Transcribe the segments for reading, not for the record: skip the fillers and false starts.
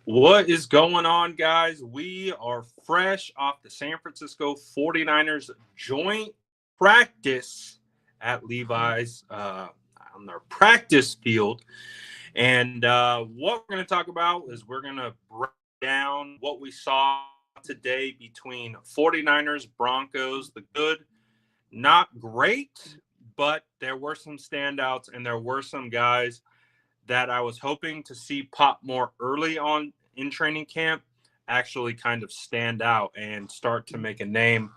What is going on, guys? We are fresh off the San Francisco 49ers joint practice at Levi's on their practice field. And what we're going to talk about is we're going to break down what we saw today between 49ers, Broncos, the good, not great, but there were some standouts and there were some guys that I was hoping to see pop more early on in training camp actually kind of stand out and start to make a name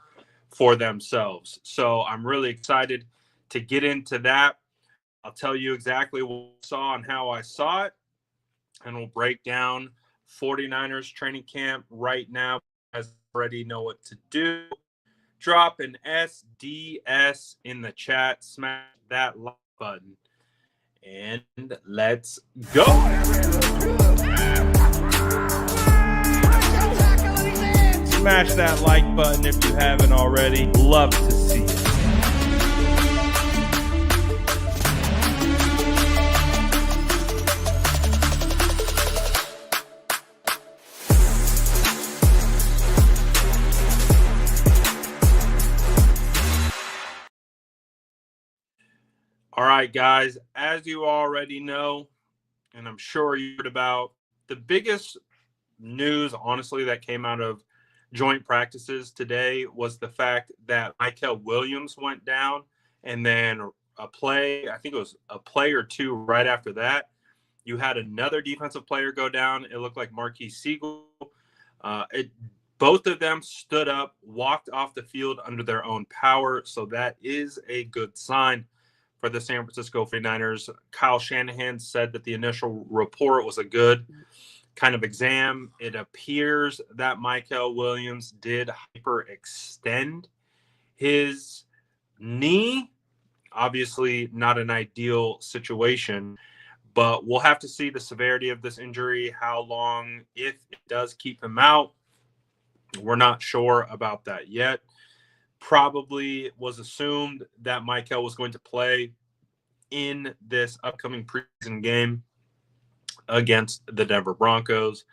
for themselves. So I'm really excited to get into that. I'll tell you exactly what I saw and how I saw it, and we'll break down 49ers training camp right now. As already know what to do. Drop an SDS in the chat, smash that like button, and let's go. Smash that like button if you haven't already. Love to see it. All right, guys, as you already know, and I'm sure you heard about, the biggest news, honestly, that came out of joint practices today was the fact that Mykel Williams went down, and then I think it was a play or two right after that, you had another defensive player go down. It looked like Marquis Siegel. Both of them stood up, walked off the field under their own power, so that is a good sign for the San Francisco 49ers. Kyle Shanahan said that the initial report was a good kind of exam. It appears that Mykel Williams did hyperextend his knee. Obviously, not an ideal situation, but we'll have to see the severity of this injury, how long, if it does keep him out. We're not sure about that yet. Probably was assumed that Mykel was going to play in this upcoming preseason game against the Denver Broncos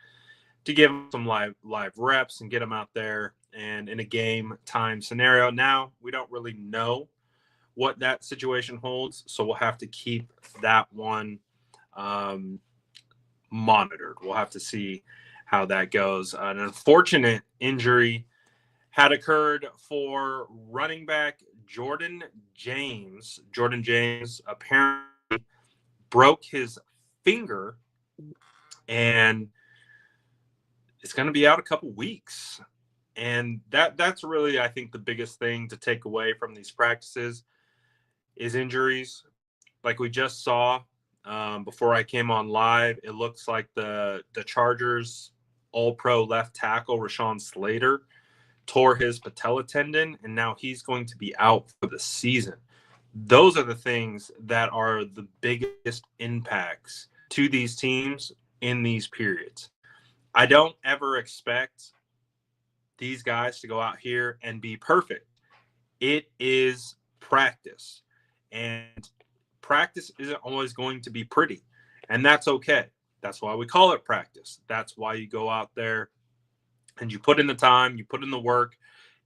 to give him some live reps and get him out there and in a game time scenario. Now, we don't really know what that situation holds, so we'll have to keep that one monitored. We'll have to see how that goes. An unfortunate injury had occurred for running back Jordan James. Jordan James apparently broke his finger, and it's going to be out a couple weeks. And that's really, I think, the biggest thing to take away from these practices is injuries. Like we just saw before I came on live, it looks like the Chargers All-Pro left tackle Rashawn Slater tore his patella tendon, and now he's going to be out for the season. Those are the things that are the biggest impacts to these teams in these periods. I don't ever expect these guys to go out here and be perfect. It is practice, and practice isn't always going to be pretty, and that's okay. That's why we call it practice. That's why you go out there and you put in the time, you put in the work,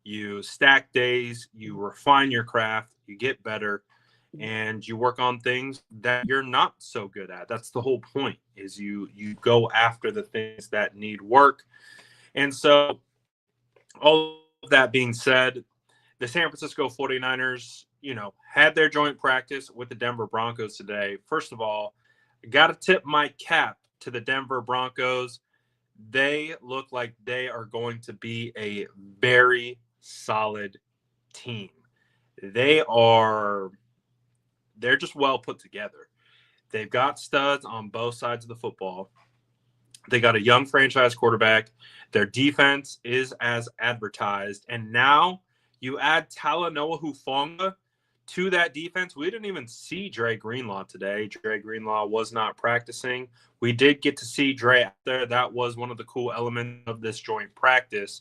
you stack days, you refine your craft, you get better, and you work on things that you're not so good at. That's the whole point, is you go after the things that need work. And so all of that being said, the San Francisco 49ers, had their joint practice with the Denver Broncos today. First of all, I got to tip my cap to the Denver Broncos. They look like they are going to be a very solid team. They're just well put together. They've got studs on both sides of the football. They got a young franchise quarterback. Their defense is as advertised. And now you add Talanoa Hufanga to that defense. We didn't even see Dre Greenlaw today. Dre Greenlaw was not practicing. We did get to see Dre out there. That was one of the cool elements of this joint practice,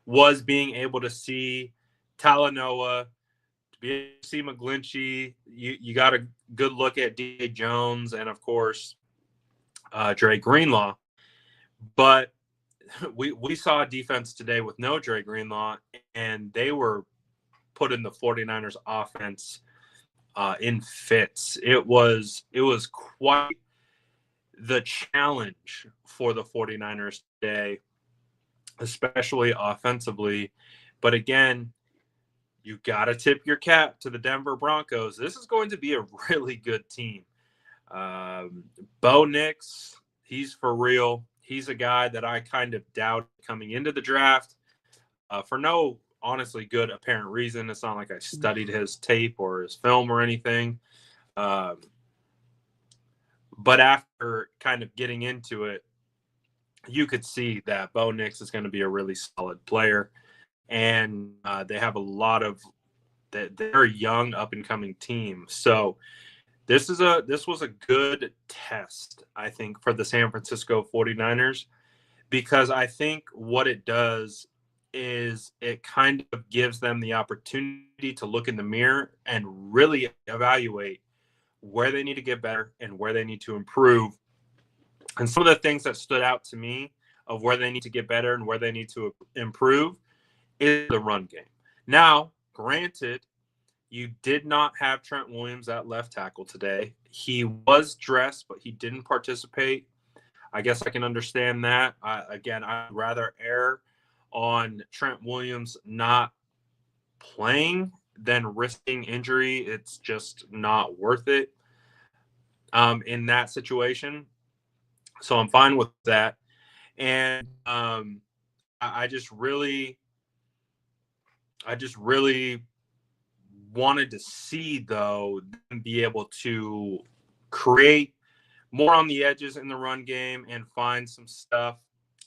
was being able to see Talanoa, to be able to see McGlinchey. You got a good look at D.A. Jones and, of course, Dre Greenlaw. But we saw a defense today with no Dre Greenlaw, and they were putting the 49ers offense in fits. It was quite the challenge for the 49ers today, especially offensively. But again, you got to tip your cap to the Denver Broncos. This is going to be a really good team. Bo Nix, he's for real. He's a guy that I kind of doubted coming into the draft for no honestly good apparent reason. It's not like I studied his tape or his film or anything. But after kind of getting into it, you could see that Bo Nix is going to be a really solid player. And they have a lot of they're a young up and coming team. So this was a good test, I think, for the San Francisco 49ers, because I think what it does is it kind of gives them the opportunity to look in the mirror and really evaluate where they need to get better and where they need to improve. And some of the things that stood out to me of where they need to get better and where they need to improve is the run game. Now, granted, you did not have Trent Williams at left tackle today. He was dressed, but he didn't participate. I guess I can understand that. Again, I'd rather err on Trent Williams not playing than risking injury. It's just not worth it in that situation. So I'm fine with that. And I just really wanted to see, though, them be able to create more on the edges in the run game and find some stuff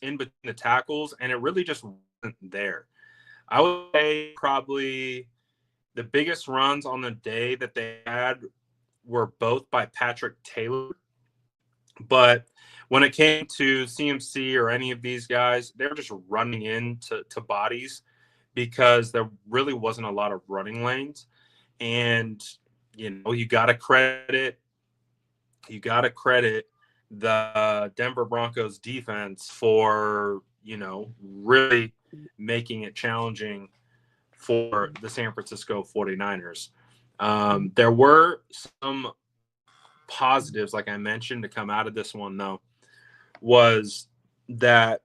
in between the tackles, and it really just wasn't there. I would say probably the biggest runs on the day that they had were both by Patrick Taylor, but when it came to CMC or any of these guys, they were just running into bodies because there really wasn't a lot of running lanes. And, you got to credit the Denver Broncos defense for, really making it challenging for the San Francisco 49ers. There were some positives, like I mentioned, to come out of this one, though, was that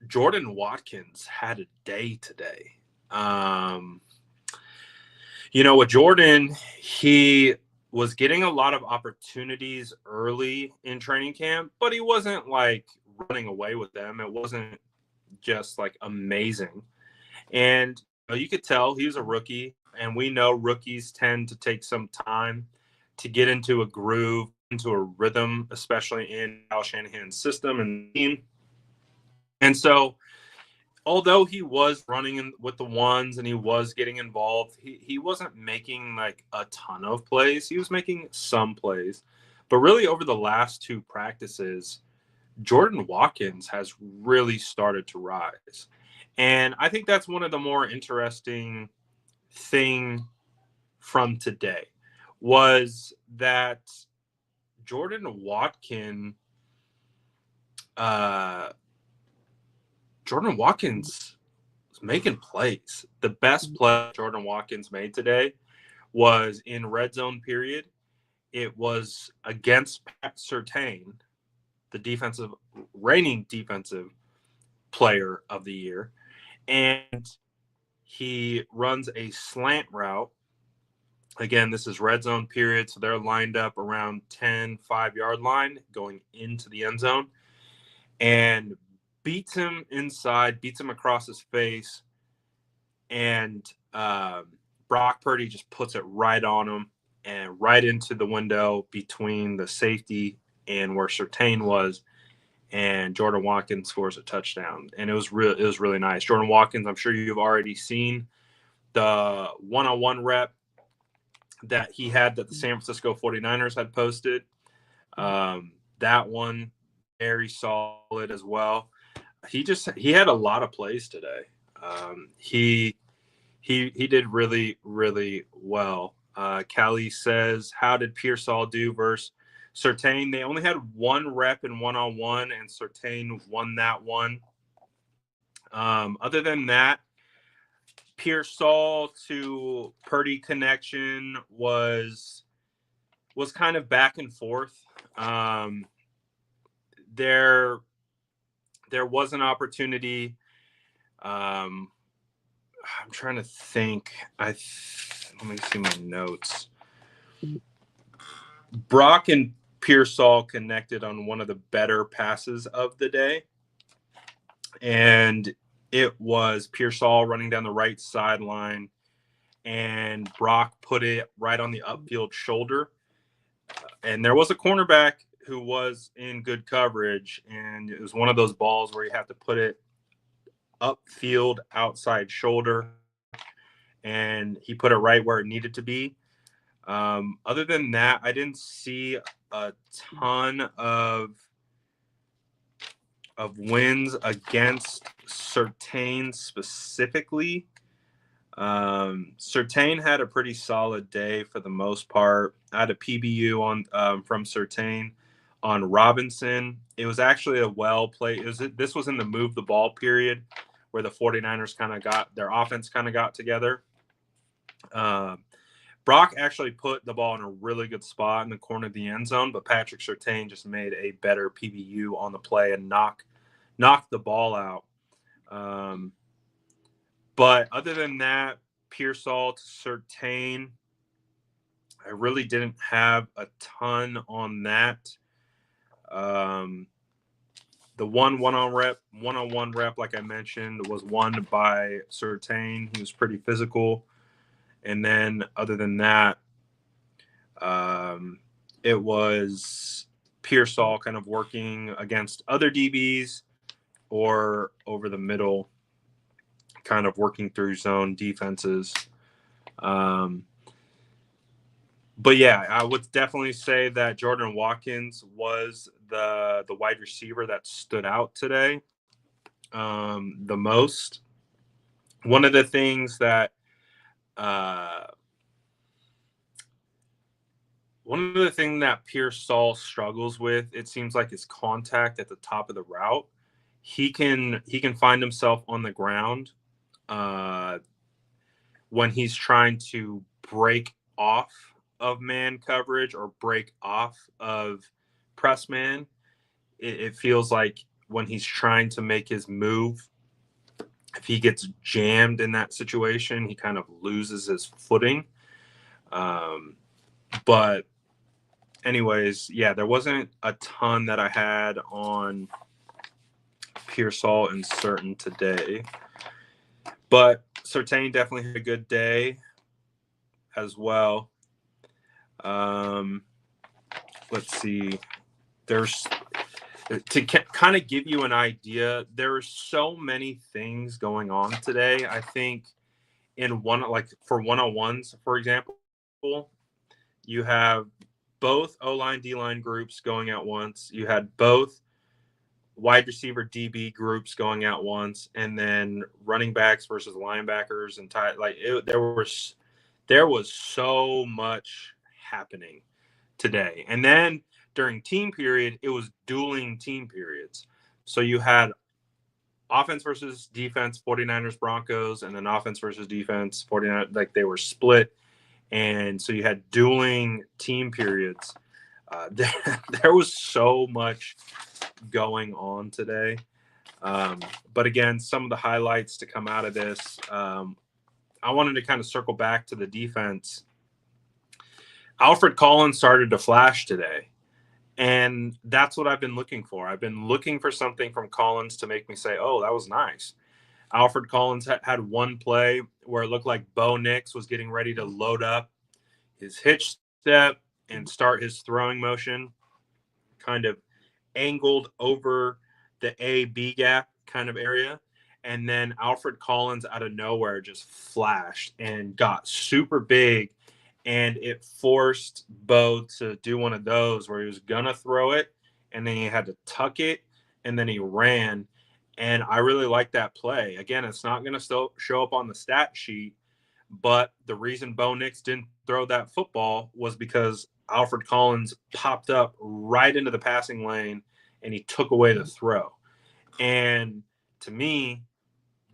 Jordan Watkins had a day today. With Jordan, he was getting a lot of opportunities early in training camp, but he wasn't like running away with them. It wasn't just like amazing. And you could tell he was a rookie, and we know rookies tend to take some time to get into a groove, into a rhythm, especially in Kyle Shanahan's system and team. And so, although he was running in with the ones and he was getting involved, he wasn't making like a ton of plays. He was making some plays. But really over the last two practices, Jordan Watkins has really started to rise. And I think that's one of the more interesting thing from today was that Jordan Watkins was making plays. The best play Jordan Watkins made today was in red zone period. It was against Pat Surtain, the reigning defensive player of the year. And he runs a slant route. Again, this is red zone period, so they're lined up around 10, 5-yard line going into the end zone. And beats him inside, beats him across his face, and Brock Purdy just puts it right on him and right into the window between the safety and where Surtain was, and Jordan Watkins scores a touchdown. And it was really nice. Jordan Watkins, I'm sure you've already seen the one-on-one rep that he had that the San Francisco 49ers had posted. That one, very solid as well. He had a lot of plays today. He did really, really well. Callie says, how did Pearsall do versus Surtain, they only had one rep in one-on-one, and Surtain won that one. Other than that, Pearsall to Purdy connection was kind of back and forth. There was an opportunity. I'm trying to think. Let me see my notes. Brock and Pearsall connected on one of the better passes of the day, and it was Pearsall running down the right sideline, and Brock put it right on the upfield shoulder. And there was a cornerback who was in good coverage, and it was one of those balls where you have to put it upfield, outside shoulder, and he put it right where it needed to be. Other than that, I didn't see a ton of wins against Surtain specifically. Surtain had a pretty solid day for the most part. I had a PBU on from Surtain on Robinson. It was actually a well play. This was in the move the ball period where the 49ers kind of got their offense kind of got together. Brock actually put the ball in a really good spot in the corner of the end zone, but Patrick Surtain just made a better PBU on the play and knocked the ball out. But other than that, Pearsall to Surtain, I really didn't have a ton on that. The one-on-one rep, like I mentioned, was won by Surtain. He was pretty physical. And then other than that, it was Pearsall kind of working against other DBs or over the middle, kind of working through zone defenses. But yeah, I would definitely say that Jordan Watkins was the wide receiver that stood out today the most. One of the things that Pearsall struggles with, it seems like, is contact at the top of the route. He can find himself on the ground when he's trying to break off of man coverage or break off of press man. It feels like when he's trying to make his move, if he gets jammed in that situation, he kind of loses his footing. But anyways, yeah, there wasn't a ton that I had on Pearsall and Certain today. But Surtain definitely had a good day as well. Let's see. There's to kind of give you an idea, there are so many things going on today. I think in for one-on-ones, for example, you have both O-line, D-line groups going at once. You had both wide receiver DB groups going at once, and then running backs versus linebackers and there was so much happening today. And then during team period, it was dueling team periods. So you had offense versus defense, 49ers Broncos, and then offense versus defense, 49ers, like they were split. And so you had dueling team periods. There was so much going on today. But again, some of the highlights to come out of this, I wanted to kind of circle back to the defense. Alfred Collins started to flash today, and that's what I've been looking for. I've been looking for something from Collins to make me say, oh, that was nice. Alfred Collins had one play where it looked like Bo Nix was getting ready to load up his hitch step and start his throwing motion, kind of angled over the A-B gap kind of area. And then Alfred Collins out of nowhere just flashed and got super big. And it forced Bo to do one of those where he was going to throw it, and then he had to tuck it, and then he ran. And I really like that play. Again, it's not going to still show up on the stat sheet, But the reason Bo Nix didn't throw that football was because Alfred Collins popped up right into the passing lane and he took away the throw. And to me,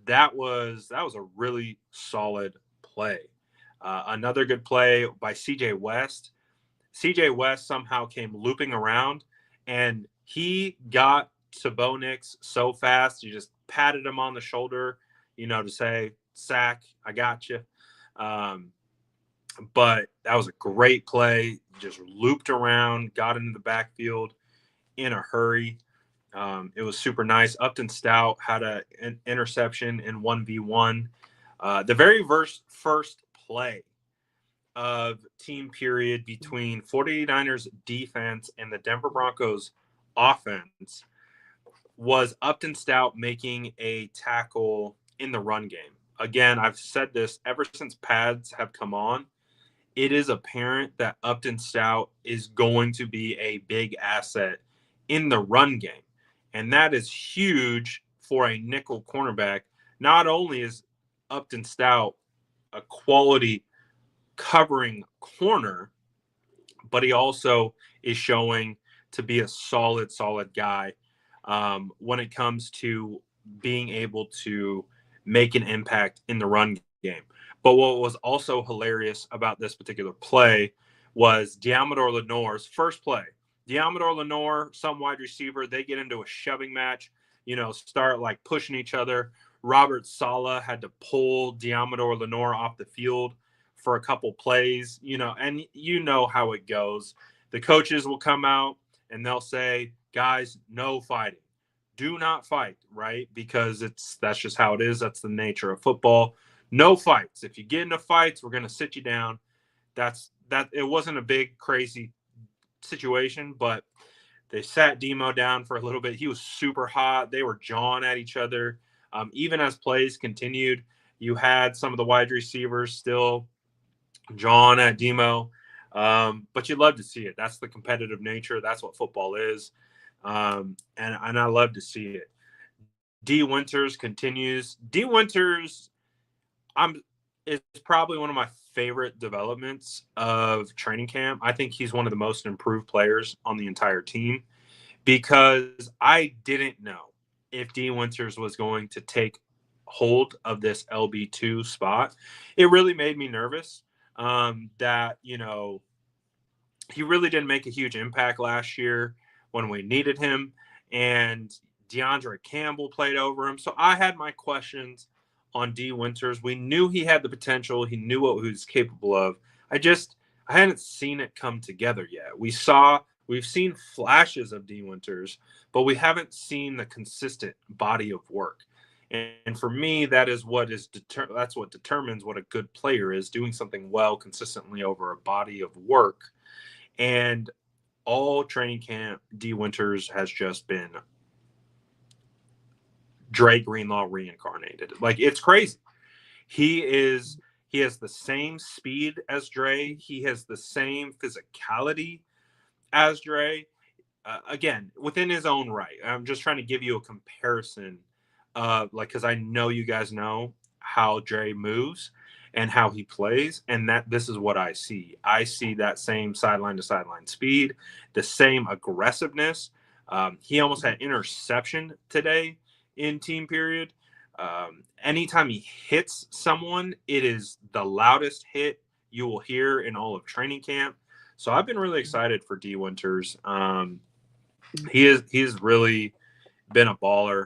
that was a really solid play. Another good play by CJ West. CJ West somehow came looping around and he got to Bo Nix so fast. You just patted him on the shoulder, to say, sack, I got you. Um, but that was a great play. Just looped around, got into the backfield in a hurry. It was super nice. Upton Stout had an interception in 1v1. The very first play of team period between 49ers defense and the Denver Broncos offense was Upton Stout making a tackle in the run game. Again, I've said this ever since pads have come on. It is apparent that Upton Stout is going to be a big asset in the run game. And that is huge for a nickel cornerback. Not only is Upton Stout a quality covering corner, but he also is showing to be a solid guy when it comes to being able to make an impact in the run game. But what was also hilarious about this particular play was Diamador Lenoir's first play. Diamador Lenoir, some wide receiver, they get into a shoving match, start like pushing each other. Robert Saleh had to pull Diamador Lenoir off the field for a couple plays, and how it goes. The coaches will come out and they'll say, guys, no fighting. Do not fight, right? Because that's just how it is. That's the nature of football. No fights. If you get into fights, we're going to sit you down. It wasn't a big, crazy situation, but they sat Demo down for a little bit. He was super hot. They were jawing at each other. Even as plays continued, you had some of the wide receivers still jawing at Demo. But you love to see it. That's the competitive nature. That's what football is. And I love to see it. D. Winters continues. D. Winters, is probably one of my favorite developments of training camp. I think he's one of the most improved players on the entire team because I didn't know if D. Winters was going to take hold of this LB2 spot. It really made me nervous that, he really didn't make a huge impact last year when we needed him. And DeAndre Campbell played over him. So I had my questions on D. Winters. We knew he had the potential. He knew what he was capable of. I hadn't seen it come together yet. We've seen flashes of D. Winters, but we haven't seen the consistent body of work. And for me, that's what determines what a good player is, doing something well consistently over a body of work. And all training camp, D. Winters has just been Dre Greenlaw reincarnated. Like, it's crazy. He has the same speed as Dre. He has the same physicality as Dre. Again, within his own right. I'm just trying to give you a comparison because I know you guys know how Dre moves and how he plays, and that this is what I see. I see that same sideline to sideline speed, the same aggressiveness. He almost had interception today in team period. Anytime he hits someone, it is the loudest hit you will hear in all of training camp. So I've been really excited for D. Winters. He's really been a baller.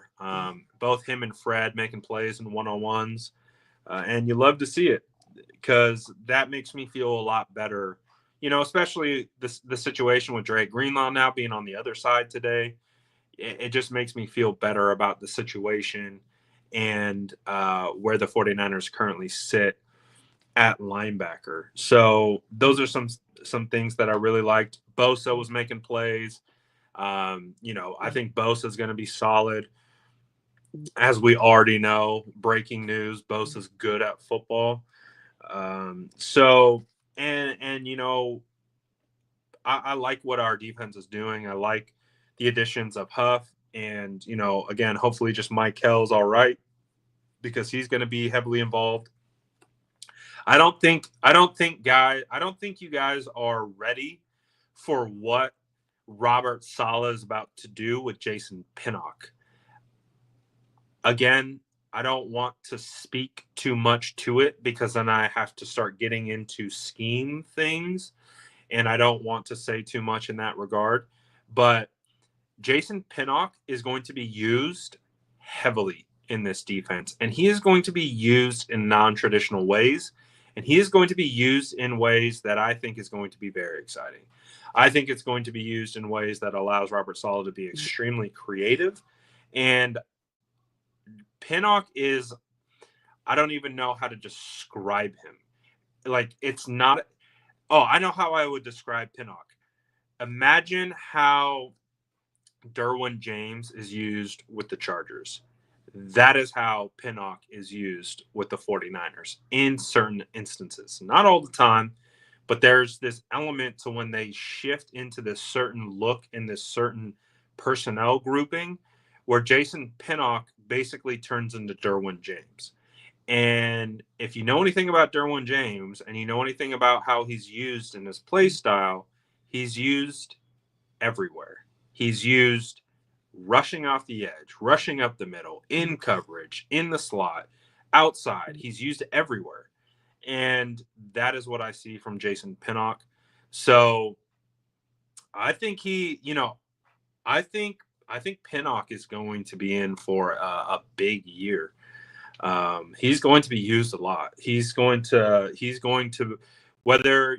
Both him and Fred making plays in one-on-ones. And you love to see it because that makes me feel a lot better, especially the situation with Dre Greenlaw now being on the other side today. It just makes me feel better about the situation and where the 49ers currently sit at linebacker. So those are some things that I really liked. Bosa was making plays. I think Bosa is going to be solid. As we already know, breaking news, Bosa's good at football. I like what our defense is doing. I like the additions of Huff and, again, hopefully just Mike Hell's all right because he's going to be heavily involved. I don't think you guys are ready for what Robert Saleh is about to do with Jason Pinnock. Again, I don't want to speak too much to it because then I have to start getting into scheme things, and I don't want to say too much in that regard. But Jason Pinnock is going to be used heavily in this defense, and he is going to be used in non-traditional ways, and he is going to be used in ways that I think is going to be very exciting. I think it's going to be used in ways that allows Robert Saleh to be extremely creative, and Pinnock is, I don't even know how to describe him. Like, it's not, oh, I know how I would describe Pinnock. Imagine how Derwin James is used with the Chargers. That is how Pinnock is used with the 49ers in certain instances. Not all the time, but there's this element to when they shift into this certain look in this certain personnel grouping where Jason Pinnock basically turns into Derwin James. And if you know anything about Derwin James and you know anything about how he's used in his play style, he's used everywhere. He's used rushing off the edge, rushing up the middle, in coverage, in the slot, outside. He's used everywhere. And that is what I see from Jason Pinnock. So I think I think Pinnock is going to be in for a big year. He's going to be used a lot. He's going to whether,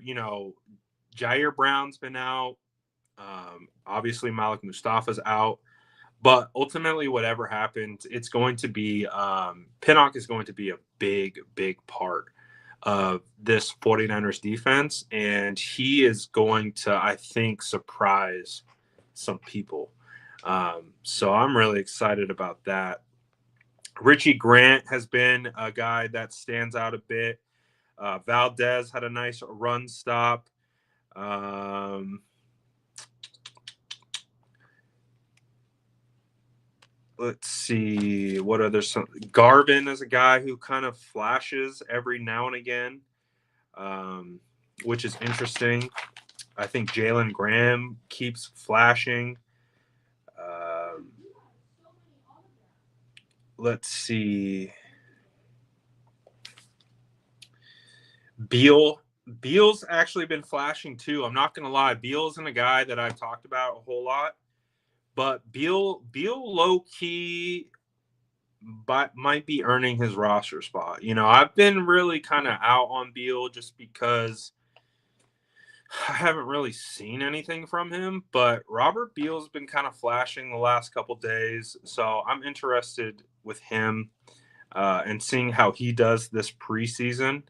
Jair Brown's been out, obviously Malik Mustafa's out, but ultimately whatever happens, it's going to be Pinnock is going to be a big, big part of this 49ers defense, and he is going to, I think, surprise some people. So I'm really excited about that. Richie Grant has been a guy that stands out a bit. Valdez had a nice run stop. Let's see what other Garvin is a guy who kind of flashes every now and again, which is interesting. I think Jalen Graham keeps flashing. Let's see. Beal's actually been flashing too. I'm not gonna lie. Beal isn't a guy that I've talked about a whole lot, but Beal low key might be earning his roster spot. I've been really kind of out on Beal just because I haven't really seen anything from him, but Robert Beal's been kind of flashing the last couple days, so I'm interested with him and seeing how he does this preseason.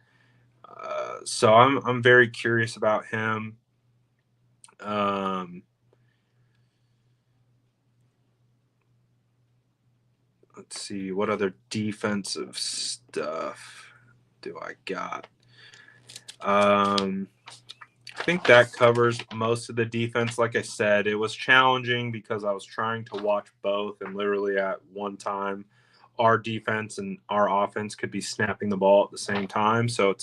So I'm very curious about him. Let's see, what other defensive stuff do I got? I think that covers most of the defense. Like I said, it was challenging because I was trying to watch both, and literally at one time, our defense and our offense could be snapping the ball at the same time. So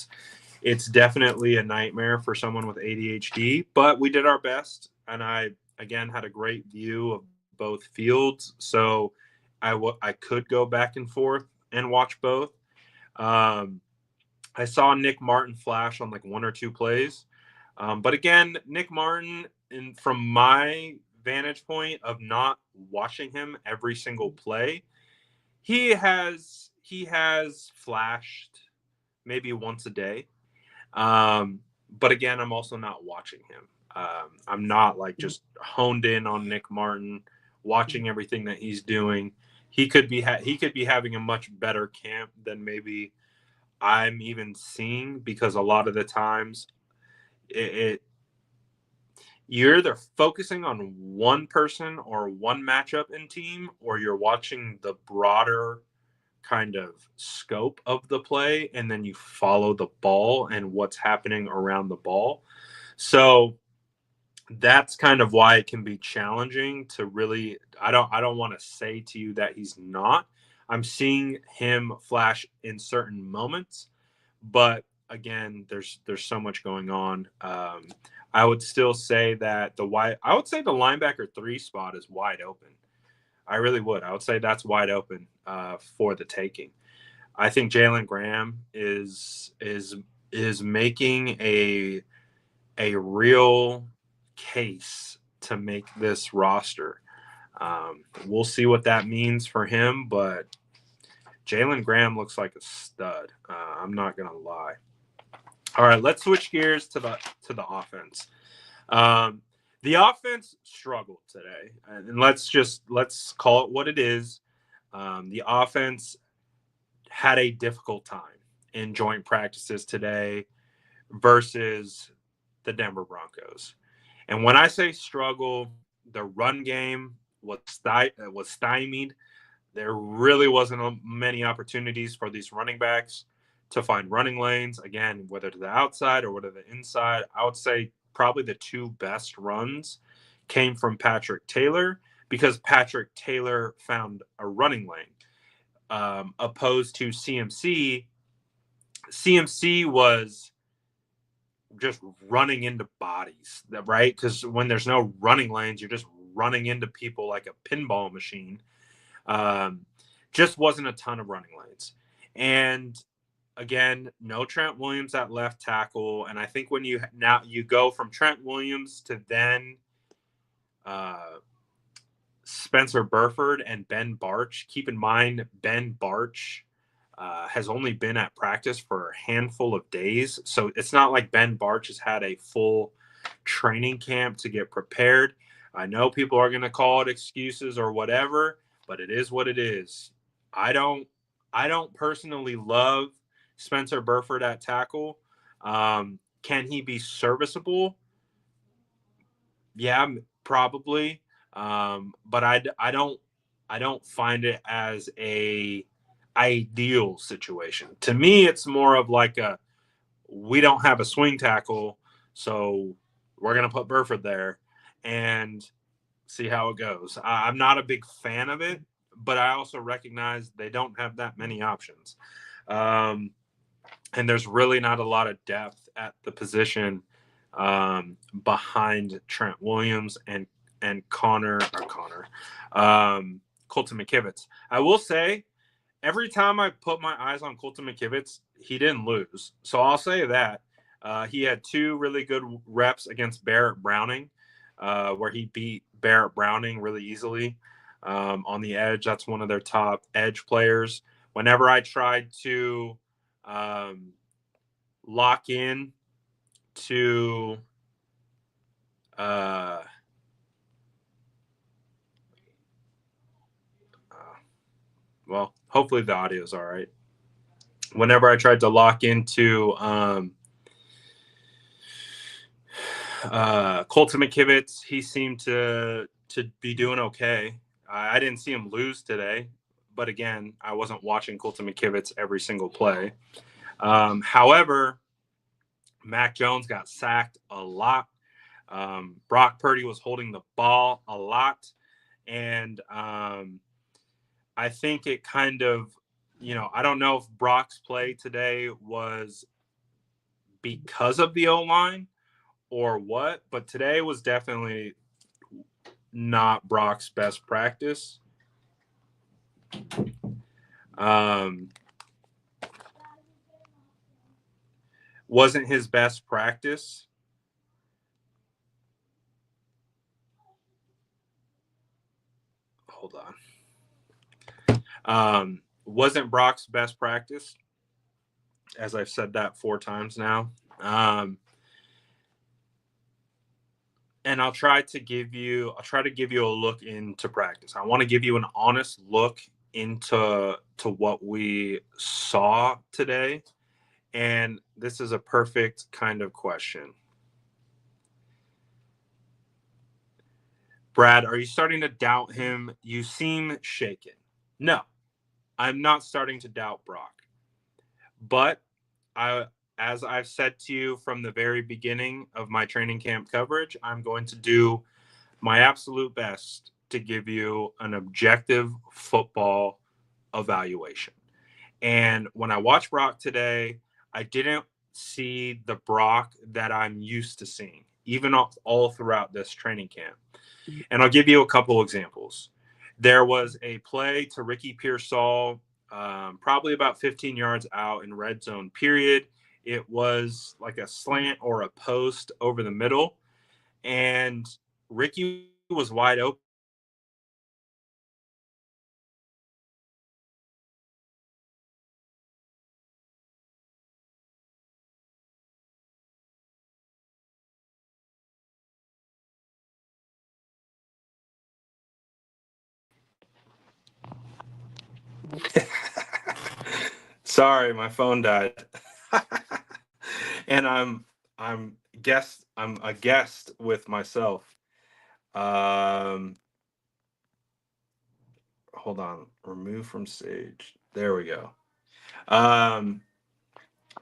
it's definitely a nightmare for someone with ADHD, but we did our best, and I again had a great view of both fields, so I could go back and forth and watch both. I saw Nick Martin flash on like one or two plays. But again, Nick Martin, from my vantage point of not watching him every single play, he has flashed maybe once a day. But again, I'm also not watching him. I'm not like just honed in on Nick Martin, watching everything that he's doing. He could be having a much better camp than maybe I'm even seeing, because a lot of the times you're either focusing on one person or one matchup in team, or you're watching the broader kind of scope of the play, and then you follow the ball and what's happening around the ball. So that's kind of why it can be challenging to really, I don't want to say to you that he's not. I'm seeing him flash in certain moments, but again, there's so much going on. I would still say that the linebacker 3 spot is wide open. I really would. I would say that's wide open for the taking. I think Jalen Graham is making a real case to make this roster. We'll see what that means for him, but Jalen Graham looks like a stud. I'm not gonna lie. All right, let's switch gears to the offense. The offense struggled today, and let's call it what it is. The offense had a difficult time in joint practices today versus the Denver Broncos. And when I say struggle, the run game was stymied. There really wasn't many opportunities for these running backs to find running lanes. Again, whether to the outside or whether the inside, I would say probably the 2 best runs came from Patrick Taylor because Patrick Taylor found a running lane. Opposed to CMC. CMC was just running into bodies, right? Because when there's no running lanes, you're just running into people like a pinball machine. Just wasn't a ton of running lanes. And again, no Trent Williams at left tackle. And I think when you go from Trent Williams to then Spencer Burford and Ben Barch. Keep in mind, Ben Barch has only been at practice for a handful of days. So it's not like Ben Barch has had a full training camp to get prepared. I know people are going to call it excuses or whatever, but it is what it is. I don't personally love Spencer Burford at tackle. Can he be serviceable? Yeah, probably. But I don't find it as a ideal situation. To me, it's more of like we don't have a swing tackle, so we're gonna put Burford there and see how it goes. I'm not a big fan of it, but I also recognize they don't have that many options. And there's really not a lot of depth at the position behind Trent Williams and Colton McKivitz. I will say, every time I put my eyes on Colton McKivitz, he didn't lose. So I'll say that. He had 2 really good reps against Barrett Browning, where he beat Barrett Browning really easily on the edge. That's one of their top edge players. Whenever I tried to lock in to well, hopefully the audio is all right. Whenever I tried to lock into Colton McKivitz, he seemed to be doing okay. I didn't see him lose today, but again, I wasn't watching Colton McKivitz every single play. However, Mac Jones got sacked a lot. Brock Purdy was holding the ball a lot. And I think it kind of, I don't know if Brock's play today was because of the O-line or what, but today was definitely not Brock's best practice. Wasn't his best practice. Hold on. Wasn't Brock's best practice, as I've said that 4 times now. And I'll try to give you a look into practice. I want to give you an honest look into what we saw today. And this is a perfect kind of question. Brad, are you starting to doubt him? You seem shaken. No, I'm not starting to doubt Brock. But as I've said to you from the very beginning of my training camp coverage, I'm going to do my absolute best to give you an objective football evaluation. And when I watched Brock today, I didn't see the Brock that I'm used to seeing, even all throughout this training camp. And I'll give you a couple examples. There was a play to Ricky Pearsall, probably about 15 yards out in red zone, period. It was like a slant or a post over the middle, and Ricky was wide open. Sorry, my phone died. And I'm a guest with myself. Um Hold on. Remove from stage. There we go. Um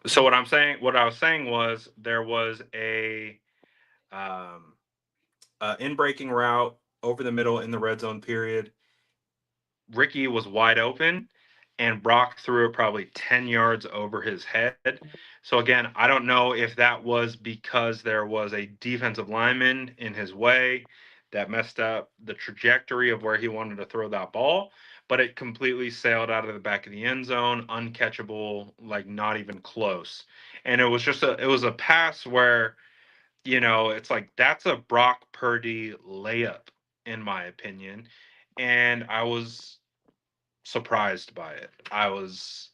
so what I was saying was there was um in breaking route over the middle in the red zone period. Ricky was wide open, and Brock threw it probably 10 yards over his head. So, again, I don't know if that was because there was a defensive lineman in his way that messed up the trajectory of where he wanted to throw that ball, but it completely sailed out of the back of the end zone, uncatchable, like not even close. And it was a pass where, it's like that's a Brock Purdy layup, in my opinion. And I was surprised by it. I was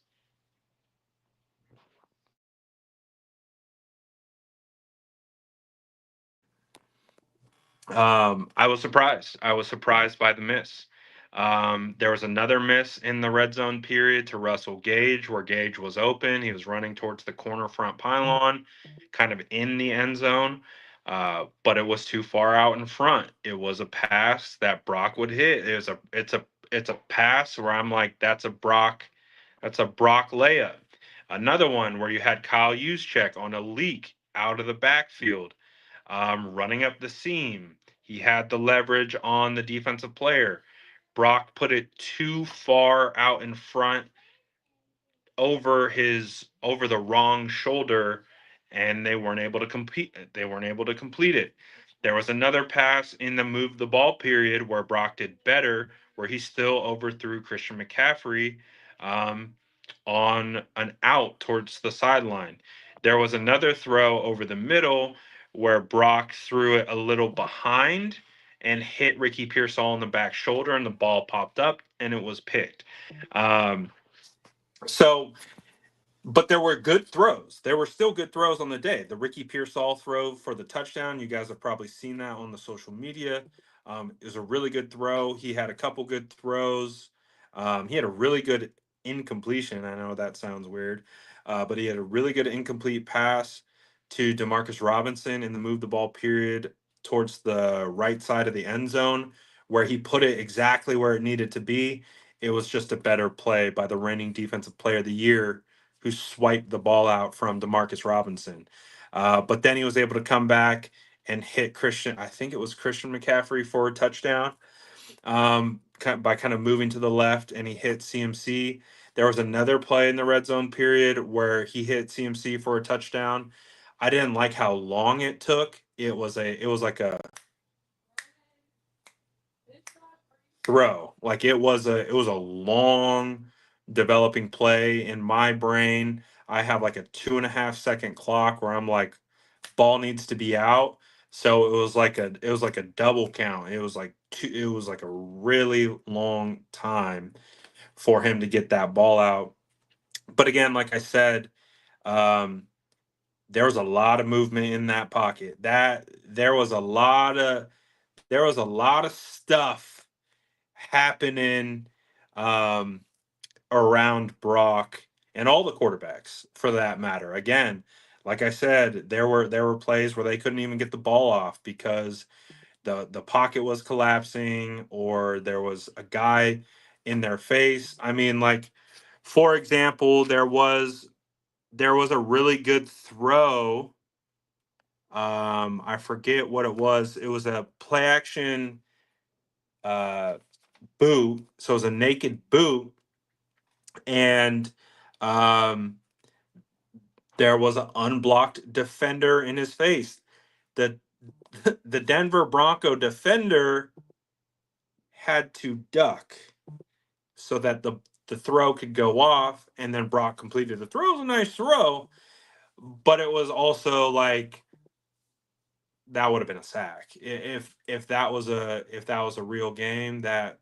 surprised. I was surprised by the miss. There was another miss in the red zone period to Russell Gage, where Gage was open. He was running towards the corner front pylon, kind of in the end zone, but it was too far out in front. It was a pass that Brock would hit. It's a pass where I'm like, that's a Brock layup. Another one where you had Kyle Juszczyk on a leak out of the backfield, running up the seam. He had the leverage on the defensive player. Brock put it too far out in front over the wrong shoulder, and they weren't able to complete it. There was another pass in the move the ball period where Brock did better, where he still overthrew Christian McCaffrey, um, on an out towards the sideline. There was another throw over the middle where Brock threw it a little behind and hit Ricky Pearsall on the back shoulder, and the ball popped up and it was picked. Um, so but there were good throws. There were still good throws on the day. The Ricky Pearsall throw for the touchdown, you guys have probably seen that on the social media. It was a really good throw. He had a couple good throws. He had a really good incompletion. I know that sounds weird, but he had a really good incomplete pass to Demarcus Robinson in the move the ball period towards the right side of the end zone, where he put it exactly where it needed to be. It was just a better play by the reigning defensive player of the year, who swiped the ball out from Demarcus Robinson. But then he was able to come back and hit I think it was Christian McCaffrey for a touchdown, by kind of moving to the left, and he hit CMC. There was another play in the red zone period where he hit CMC for a touchdown. I didn't like how long it took. It was like a throw. Like it was a long developing play in my brain. I have like a 2.5 second clock where I'm like, ball needs to be out. So it was like a double count. It was like a really long time for him to get that ball out. But again, like I said, um, there was a lot of movement in that pocket. That there was a lot of stuff happening, um, around Brock and all the quarterbacks for that matter. Again, like I said, there were plays where they couldn't even get the ball off because the pocket was collapsing or there was a guy in their face. I mean, like, for example, there was a really good throw. I forget what it was. It was a play action uh boot. So it was a naked boot, and um There was an unblocked defender in his face. The the Denver Bronco defender had to duck so that the throw could go off, and then Brock completed the throw. It was a nice throw, but it was also like that would have been a sack. If that was a real game, that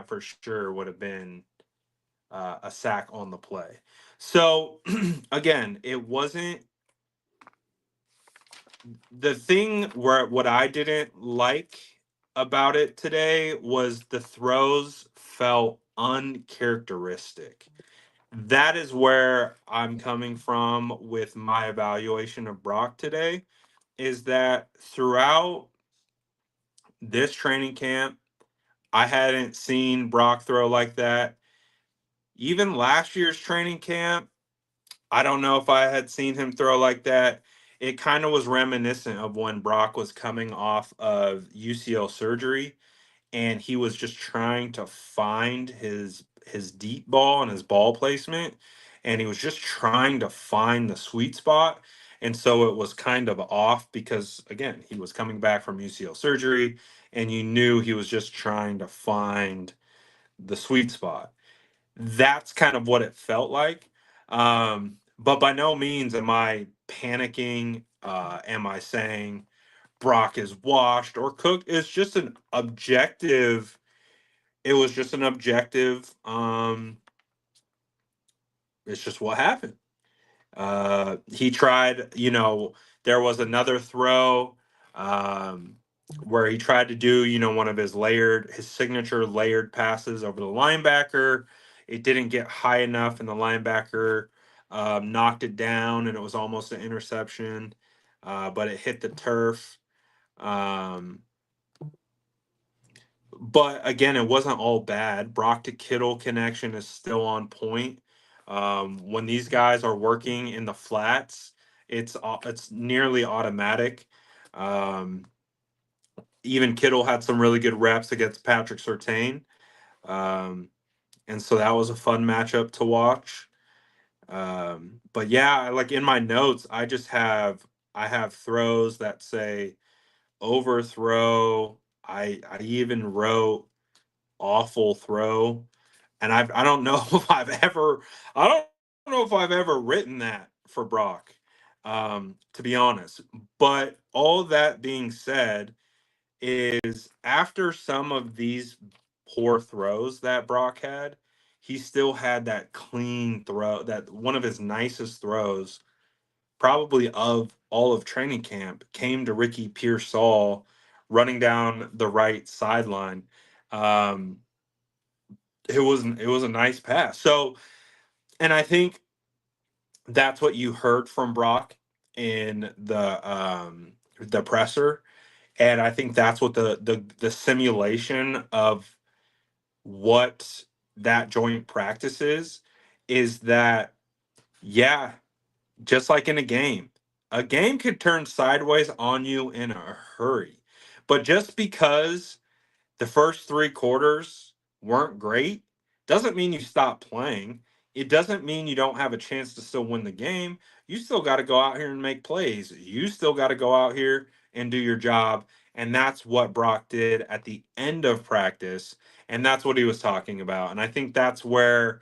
for sure would have been a sack on the play. So again, it wasn't the thing where what I didn't like about it today was the throws felt uncharacteristic. That is where I'm coming from with my evaluation of Brock today, is that throughout this training camp, I hadn't seen Brock throw like that. Even last year's training camp, I don't know if I had seen him throw like that. It kind of was reminiscent of when Brock was coming off of UCL surgery and he was just trying to find his deep ball and his ball placement, and he was just trying to find the sweet spot. And so it was kind of off because again, he was coming back from UCL surgery and you knew he was just trying to find the sweet spot. That's kind of what it felt like. But by no means am I panicking. Am I saying Brock is washed or cooked? It's just an objective. It was just an objective. It's just what happened. He tried, there was another throw um, where he tried to do, one of his signature layered passes over the linebacker. It didn't get high enough, and the linebacker knocked it down, and it was almost an interception, but it hit the turf. Um, but again, it wasn't all bad. Brock to Kittle connection is still on point. When these guys are working in the flats, it's nearly automatic. Um, Even Kittle had some really good reps against Patrick Surtain, um, and so that was a fun matchup to watch. But yeah, like in my notes, I have throws that say overthrow. I even wrote awful throw, and I don't know if I don't know if I've ever written that for Brock, to be honest. But all that being said, is after some of these poor throws that Brock had, he still had that clean throw, that one of his nicest throws, probably of all of training camp, came to Ricky Pearsall running down the right sideline. Um, it was a nice pass. So, and I think that's what you heard from Brock in the presser, and I think that's what the simulation of what that joint practice is that yeah, just like in a game could turn sideways on you in a hurry, but just because the first three quarters weren't great doesn't mean you stop playing. It doesn't mean you don't have a chance to still win the game. You still got to go out here and make plays. You still got to go out here and do your job. And that's what Brock did at the end of practice. And that's what he was talking about. And I think that's where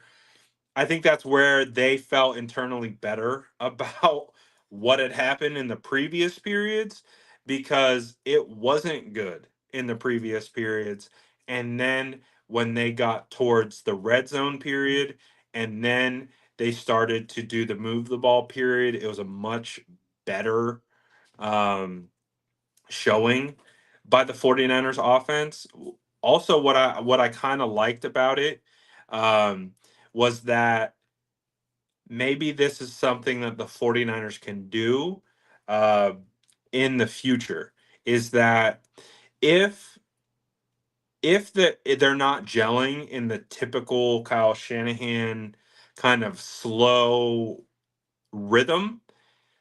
they felt internally better about what had happened in the previous periods, because it wasn't good in the previous periods. And then when they got towards the red zone period, and then they started to do the move the ball period, it was a much better um, showing by the 49ers offense. Also, what I kind of liked about it um, was that maybe this is something that the 49ers can do uh, in the future, is that if they're not gelling in the typical Kyle Shanahan kind of slow rhythm,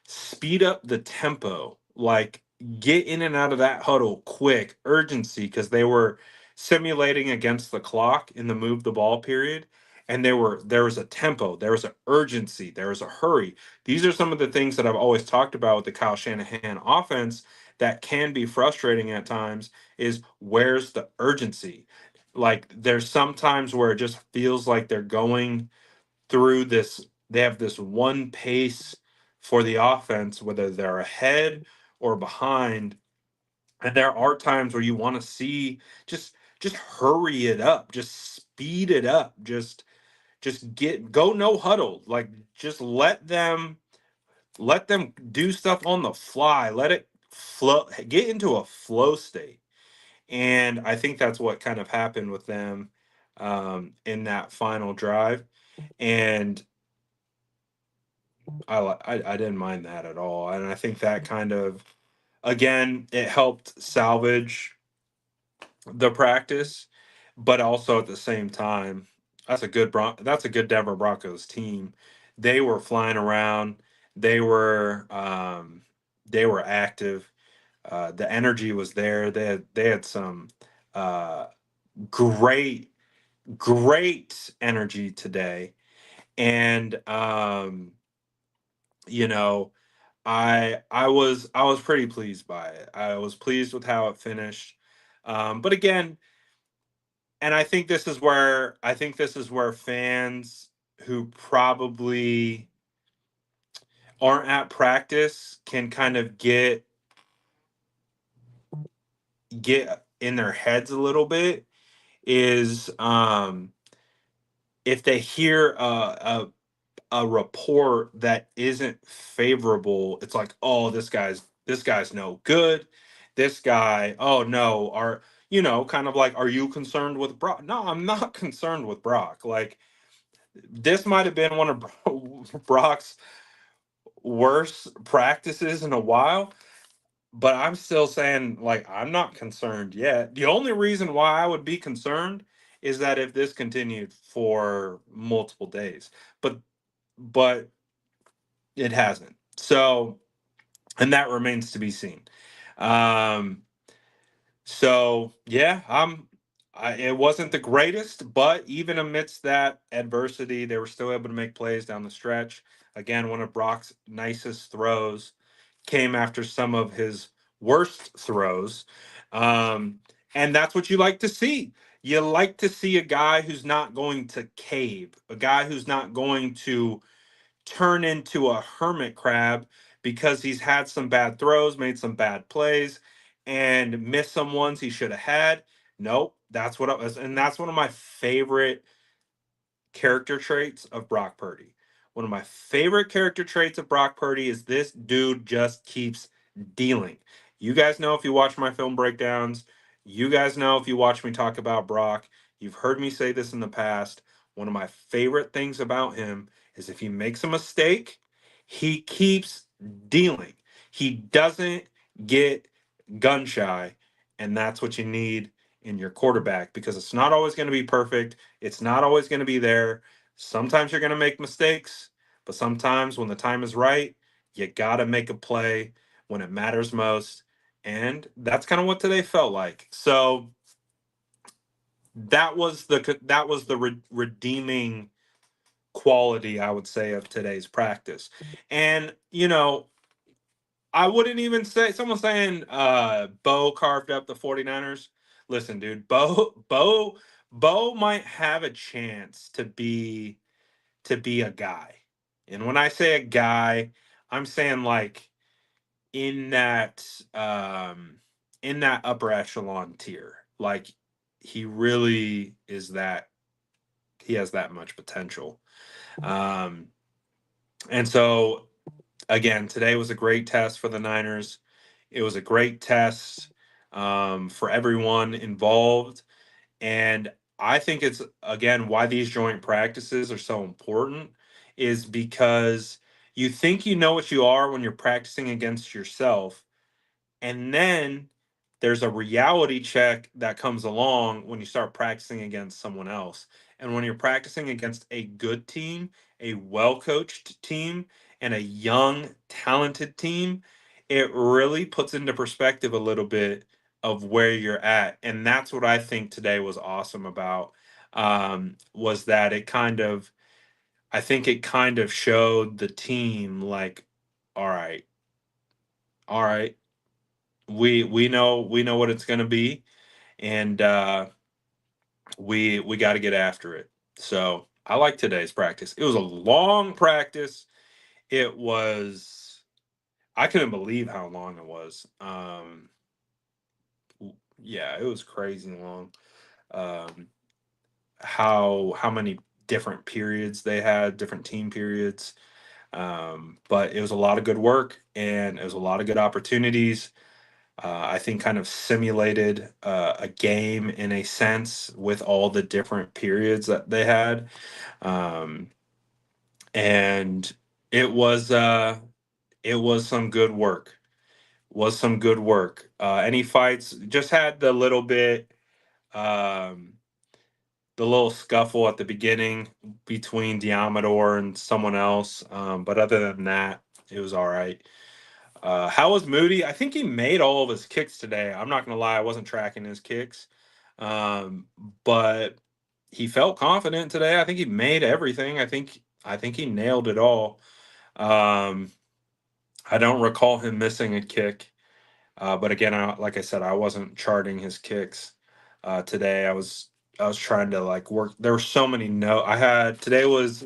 speed up the tempo, like get in and out of that huddle quick, urgency, because they were simulating against the clock in the move the ball period. and there was a tempo, there was an urgency, there was a hurry. These are some of the things that I've always talked about with the Kyle Shanahan offense that can be frustrating at times is where's the urgency? Like there's some times where it just feels like they're going through this, they have this one pace for the offense, whether they're ahead or behind. And there are times where you want to see just hurry it up, just speed it up, just get go no huddle. Like just let them do stuff on the fly. Let it flow, get into a flow state. And I think that's what kind of happened with them in that final drive. And I didn't mind that at all. And I think that kind of again it helped salvage the practice, but also at the same time, that's a good Denver Broncos team. They were flying around. They were they were active. The energy was there. They had some uh, great great energy today, and you know I was pretty pleased by it. I was pleased with how it finished. But again, and I think this is where fans who probably aren't at practice can kind of get in their heads a little bit is if they hear a report that isn't favorable, it's like, oh, this guy's no good. This guy, oh no, are kind of like, are you concerned with Brock? No, I'm not concerned with Brock. Like this might have been one of Brock's worst practices in a while, but I'm still saying like I'm not concerned yet. The only reason why I would be concerned is that if this continued for multiple days. But but it hasn't. So, and that remains to be seen. Um, so yeah, it wasn't the greatest, but even amidst that adversity, they were still able to make plays down the stretch. Again, one of Brock's nicest throws came after some of his worst throws. Um, and that's what you like to see. You like to see a guy who's not going to cave, a guy who's not going to turn into a hermit crab because he's had some bad throws, made some bad plays, and missed some ones he should have had. Nope, that's what it was, and that's one of my favorite character traits of Brock Purdy. One of my favorite character traits of Brock Purdy is this dude just keeps dealing. You guys know if you watch my film breakdowns, you guys know if you watch me talk about Brock, you've heard me say this in the past. One of my favorite things about him is if he makes a mistake, he keeps dealing. He doesn't get gun shy, and that's what you need in your quarterback because it's not always going to be perfect. It's not always going to be there. Sometimes you're going to make mistakes, but sometimes when the time is right, you got to make a play when it matters most. And that's kind of what today felt like. So that was the redeeming quality I would say of today's practice. And I wouldn't even say someone saying Bo carved up the 49ers. Listen, dude, Bo might have a chance to be a guy. And when I say a guy, I'm saying like in that in that upper echelon tier. Like he really is that he has that much potential. Um and so again, today was a great test for the Niners. It was a great test for everyone involved. And I think it's, again, why these joint practices are so important is because you think you know what you are when you're practicing against yourself. And then there's a reality check that comes along when you start practicing against someone else. And when you're practicing against a good team, a well coached team, and a young, talented team, it really puts into perspective a little bit of where you're at. And that's what I think today was awesome about. was that I think it kind of showed the team like, all right, all right, we know what it's going to be, and we got to get after it. So I like today's practice. It was a long practice. It was I couldn't believe how long it was. Yeah, it was crazy long. Um, how many different periods they had, different team periods. But it was a lot of good work and it was a lot of good opportunities. I think kind of simulated a game in a sense with all the different periods that they had. Um, and it was uh, it was some good work. Was some good work. Any fights? Just had um, the little scuffle at the beginning between Diamador and someone else. But other than that, it was all right. How was Moody? I think he made all of his kicks today. I'm not gonna lie, I wasn't tracking his kicks, um, but he felt confident today. I think he made everything. I think he nailed it all. Um, I don't recall him missing a kick. But again, like I said, I wasn't charting his kicks today. I was trying to like work. There were so many notes I had today. Was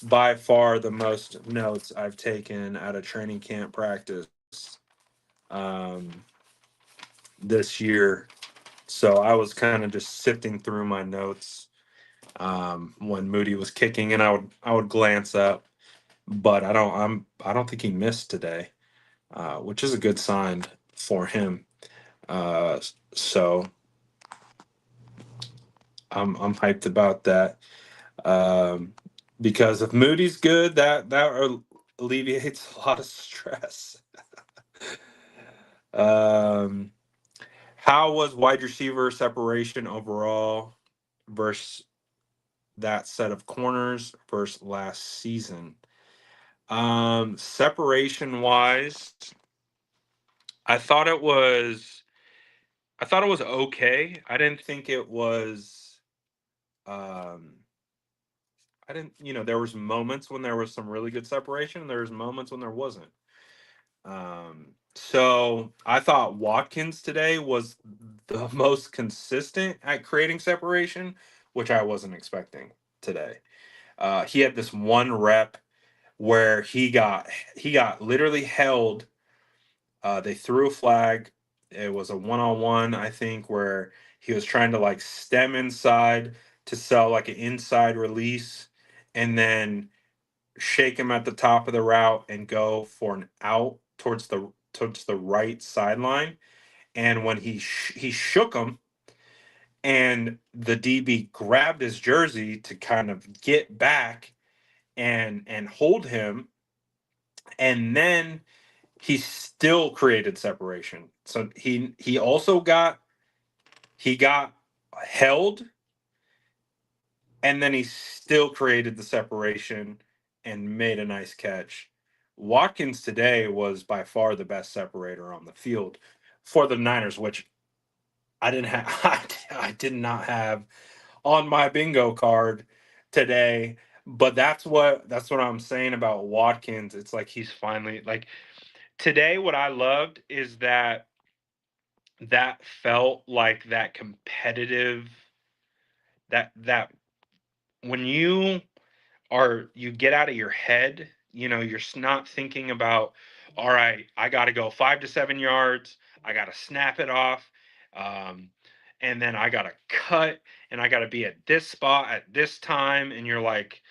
by far the most notes I've taken at a training camp practice um, this year. So I was kind of just sifting through my notes when Moody was kicking, and I would glance up, but I don't think he missed today, which is a good sign for him. Uh, so I'm hyped about that. Um, because if Moody's good, that alleviates a lot of stress. um, how was wide receiver separation overall versus that set of corners versus last season? Separation wise, I thought it was I thought it was okay. I didn't think it was um I didn't, there was moments when there was some really good separation, and there was moments when there wasn't. So I thought Watkins today was the most consistent at creating separation, which I wasn't expecting today. He had this one rep where he got literally held. They threw a flag. It was a one-on-one, I think, where he was trying to like stem inside to sell like an inside release, and then shake him at the top of the route and go for an out towards the right sideline. And when he shook him, and the DB grabbed his jersey to kind of get back and hold him, and then he still created separation. So he got held, and then he still created the separation and made a nice catch. Watkins today was by far the best separator on the field for the Niners, which I didn't have. I did not have on my bingo card today. But that's what I'm saying about Watkins. It's like he's finally like today. What I loved is that felt like that competitive that when you get out of your head, you're not thinking about, all right, I got to go 5 to 7 yards, I got to snap it off, um, and then I got to cut, and I got to be at this spot at this time, and you're like,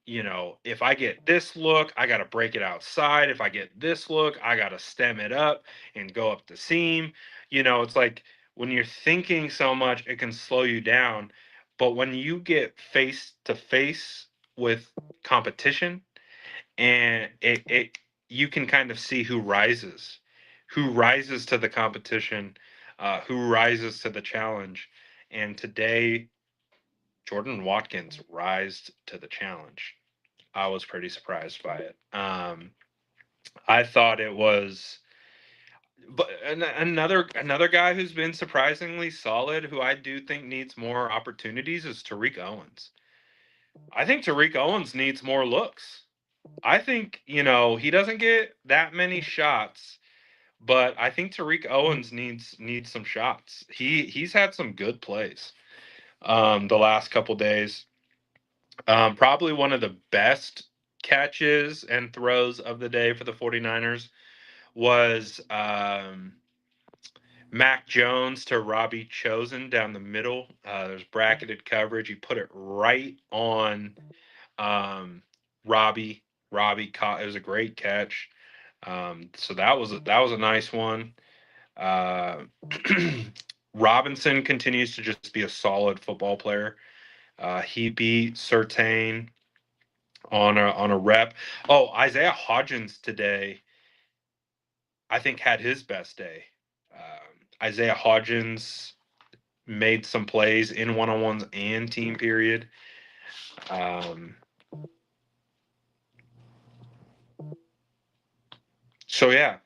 if I get this look, I got to break it outside. If I get this look, I got to stem it up and go up the seam. It's like when you're thinking so much, it can slow you down. But when you get face to face with competition, and you can kind of see who rises to the competition, who rises to the challenge. And today, Jordan Watkins rised to the challenge. I was pretty surprised by it. I thought it was But another guy who's been surprisingly solid, who I do think needs more opportunities, is Tariq Owens. I think Tariq Owens needs more looks. I think, he doesn't get that many shots, but I think Tariq Owens needs some shots. He's had some good plays the last couple days. Probably one of the best catches and throws of the day for the 49ers was Mac Jones to Robbie Chosen down the middle. There's bracketed coverage. He put it right on Robbie. Robbie caught. It was a great catch. So that was a nice one. Uh, Robinson continues to just be a solid football player. He beat Surtain on a rep. Oh, Isaiah Hodgins today, I think, had his best day. Isaiah Hodgins made some plays in one-on-ones and team period. Um, so yeah,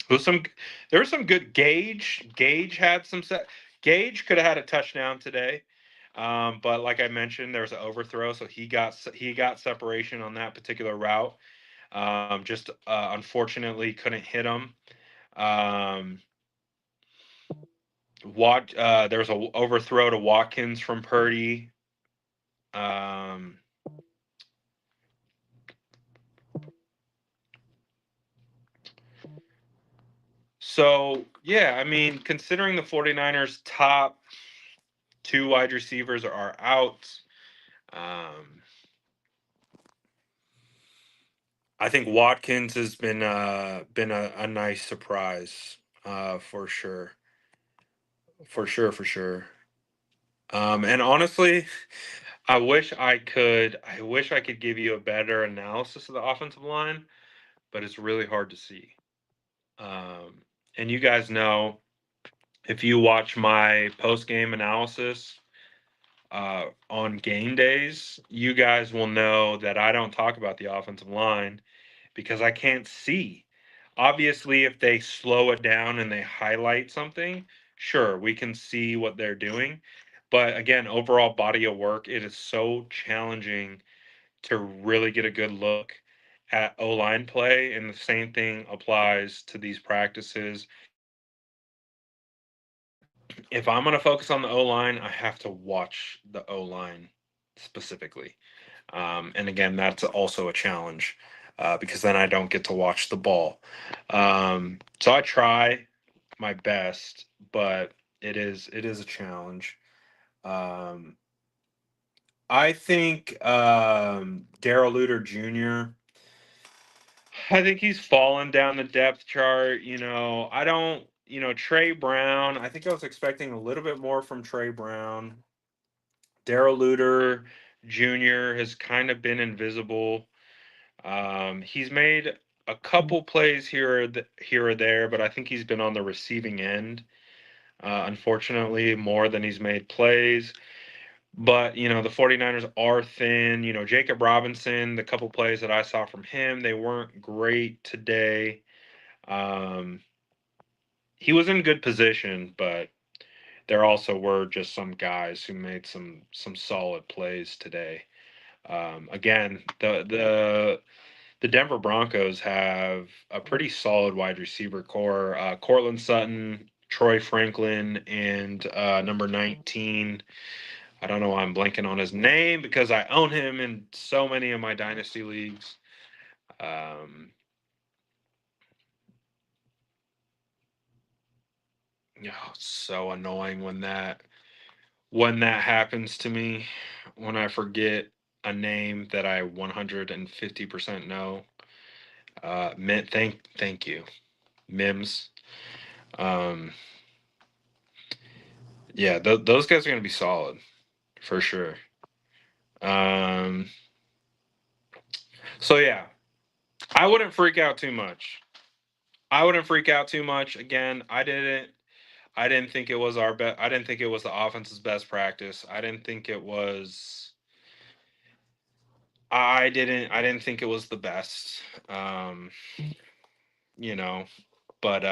was some there was some good. Gage had some set. Gage could have had a touchdown today. But like I mentioned, there was an overthrow, so he got separation on that particular route. Just unfortunately couldn't hit him. Um, there was a overthrow to Watkins from Purdy. Um, so yeah, I mean, considering the 49ers top two wide receivers are out, um, I think Watkins has been a nice surprise, for sure. For sure, for sure. And honestly, I wish I could give you a better analysis of the offensive line, but it's really hard to see. Um, and you guys know, if you watch my post game analysis on game days, you guys will know that I don't talk about the offensive line because I can't see. Obviously, if they slow it down and they highlight something, sure, we can see what they're doing. But again, overall body of work, it is so challenging to really get a good look at O line play. And the same thing applies to these practices. If I'm going to focus on the O line, I have to watch the O line specifically. And again, that's also a challenge because then I don't get to watch the ball. So I try my best, but it is a challenge. Um, I think Daryl Luter Jr. I think he's fallen down the depth chart. I don't. Trey Brown. I think I was expecting a little bit more from Trey Brown. Daryl Luter Jr. has kind of been invisible. He's made a couple plays here or there, but I think he's been on the receiving end. Unfortunately, more than he's made plays. But, the 49ers are thin. Jacob Robinson, the couple plays that I saw from him, they weren't great today. Um, he was in good position, but there also were just some guys who made some solid plays today. Again, the Denver Broncos have a pretty solid wide receiver core. Cortland Sutton, Troy Franklin, and number 19. I don't know why I'm blanking on his name because I own him in so many of my dynasty leagues. Um, it's so annoying when that happens to me, when I forget a name that I 150% know. Thank you, Mims. Um, yeah, those guys are gonna be solid for sure. Um, so yeah, I wouldn't freak out too much. I wouldn't freak out too much. Again, I didn't. I didn't think it was our best. I didn't think it was the offense's best practice. I didn't think it was. I didn't think it was the best. Um, you know. But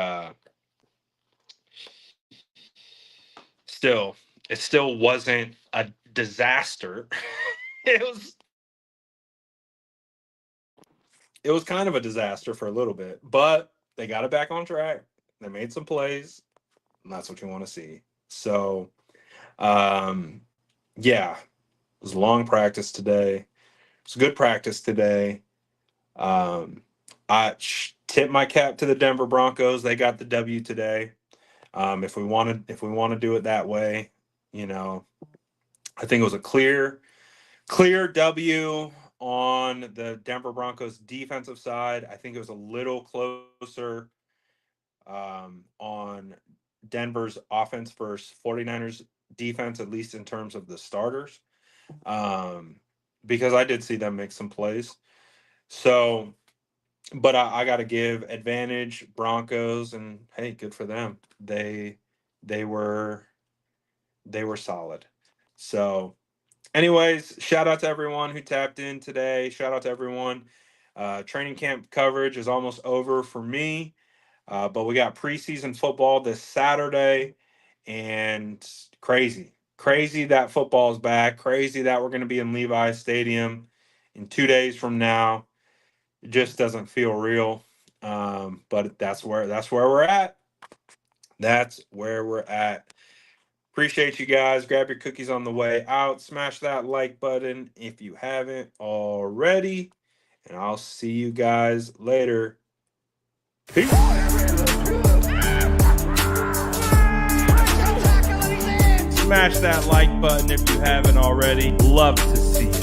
it still wasn't a disaster. it was kind of a disaster for a little bit, but they got it back on track. They made some plays, and that's what you want to see. So, yeah, it was a long practice today. It's a good practice today. I tip my cap to the Denver Broncos. They got the W today. If we want to do it that way, I think it was a clear W on the Denver Broncos defensive side. I think it was a little closer on Denver's offense versus 49ers defense, at least in terms of the starters, because I did see them make some plays. So, but I got to give advantage Broncos, and hey, good for them. They were solid. So, anyways, shout out to everyone who tapped in today. Shout out to everyone. Training camp coverage is almost over for me, but we got preseason football this Saturday, and crazy that football is back. Crazy that we're going to be in Levi Stadium in 2 days from now. It just doesn't feel real, but that's where we're at. That's where we're at. Appreciate you guys. Grab your cookies on the way out. Smash that like button if you haven't already. And I'll see you guys later. Peace. Smash that like button if you haven't already. Love to see you.